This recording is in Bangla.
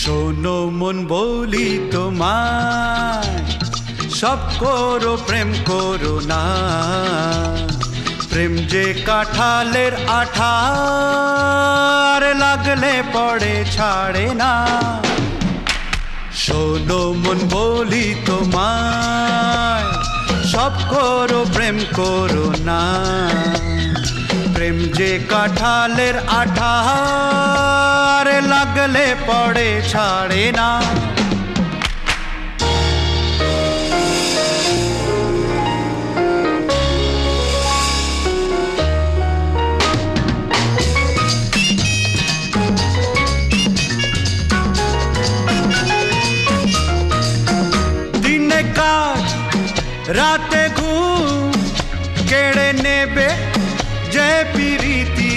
শোনো মন বলি তোমায়, সব করো প্রেম করো না। প্রেম যে কাঁঠালের আঠা, আর লাগলে পড়ে ছাড়ে না। শোনো মন বলি তোমায়, সব করো প্রেম করো না। প্রেম যে কাঁঠালের আঠা, আর লাগলে পড়ে ছাড়ে না। দিনে কাজ রাতে ঘুম কেড়ে নেবে যে প্রীতি।